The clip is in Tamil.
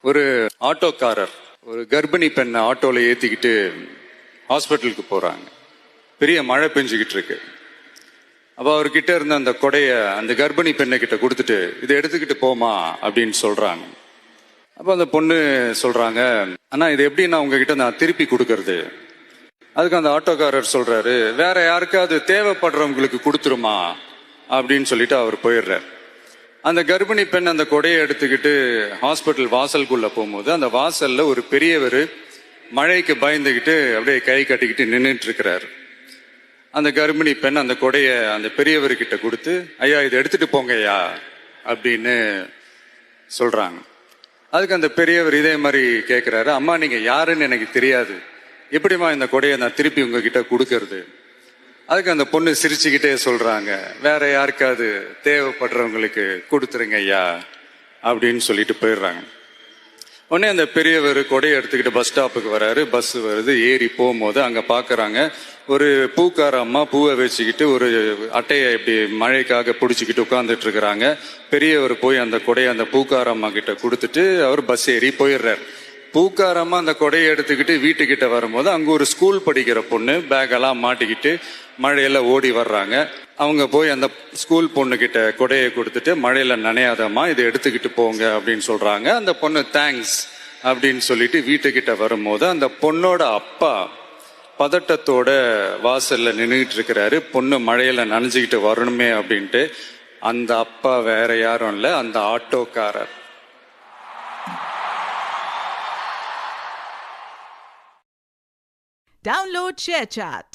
ஒரு ஆட்டோக்காரர் ஒரு கர்ப்பிணி பெண்ணை ஆட்டோல ஏத்திக்கிட்டு ஹாஸ்பிட்டலுக்கு போறாங்க. பெரிய மழை பெஞ்சுக்கிட்டு இருக்கு. அப்ப அவர்கிட்ட இருந்த அந்த கொடைய அந்த கர்ப்பிணி பெண்ணை கிட்ட கொடுத்துட்டு இதை எடுத்துக்கிட்டு போமா அப்படின்னு சொல்றாங்க. அப்ப அந்த பொண்ணு சொல்றாங்க, ஆனா இது எப்படி நான் உங்ககிட்ட நான் திருப்பி கொடுக்கறது? அதுக்கு அந்த ஆட்டோக்காரர் சொல்றாரு, வேற யாருக்காவது தேவைப்படுறவங்களுக்கு கொடுத்துருமா அப்படின்னு சொல்லிட்டு அவர் போயிடுறார். அந்த கர்ப்பிணி பெண் அந்த கொடையை எடுத்துக்கிட்டு ஹாஸ்பிட்டல் வாசலுக்குள்ள போகும்போது அந்த வாசல்ல ஒரு பெரியவர் மழைக்கு பயந்துகிட்டு அப்படியே கை கட்டிக்கிட்டு நின்றுட்டு இருக்கிறார். அந்த கர்ப்பிணி பெண் அந்த கொடைய அந்த பெரியவர்கிட்ட கொடுத்து, ஐயா இதை எடுத்துட்டு போங்க ஐயா அப்படின்னு சொல்றாங்க. அதுக்கு அந்த பெரியவர் இதே மாதிரி கேட்கிறாரு, அம்மா நீங்க யாருன்னு எனக்கு தெரியாது, எப்படிமா இந்த கொடையை நான் திருப்பி உங்ககிட்ட கொடுக்கறது? அதுக்கு அந்த பொண்ணு சிரிச்சுக்கிட்டே சொல்றாங்க, வேற யாருக்காவது தேவைப்படுறவங்களுக்கு கொடுத்துருங்க ஐயா அப்படின்னு சொல்லிட்டு போயிடுறாங்க. உடனே அந்த பெரியவர் கொடையை எடுத்துக்கிட்டு பஸ் ஸ்டாப்புக்கு வராரு. பஸ் வருது. ஏறி போகும்போது அங்க பாக்குறாங்க ஒரு பூக்கார அம்மா பூவை வச்சுக்கிட்டு ஒரு அட்டையை இப்படி மழைக்காக பிடிச்சிக்கிட்டு உட்கார்ந்துட்டு இருக்கிறாங்க. பெரியவர் போய் அந்த கொடையை அந்த பூக்கார அம்மா கிட்ட கொடுத்துட்டு அவர் பஸ் ஏறி போயிடுறாரு. பூக்காரம்மா அந்த கொடையை எடுத்துக்கிட்டு வீட்டுக்கிட்ட வரும்போது அங்க ஒரு ஸ்கூல் படிக்கிற பொண்ணு பேக் எல்லாம் மாட்டிக்கிட்டு மழையில ஓடி வர்றாங்க. அவங்க போய் அந்த ஸ்கூல் பொண்ணு கிட்ட கொடையை கொடுத்துட்டு, மழையில நனையாதம்மா இதை எடுத்துக்கிட்டு போங்க அப்படின்னு சொல்றாங்க. அந்த பொண்ணு தேங்க்ஸ் அப்படின்னு சொல்லிட்டு வீட்டுக்கிட்ட வரும்போது அந்த பொண்ணோட அப்பா பதட்டத்தோட வாசல்ல நின்றுட்டு இருக்கிறாரு. பொண்ணு மழையில நனைஞ்சுக்கிட்டு வரணுமே அப்படின்ட்டு. அந்த அப்பா வேற யாரும் இல்ல, அந்த ஆட்டோக்காரர். Download ShareChat.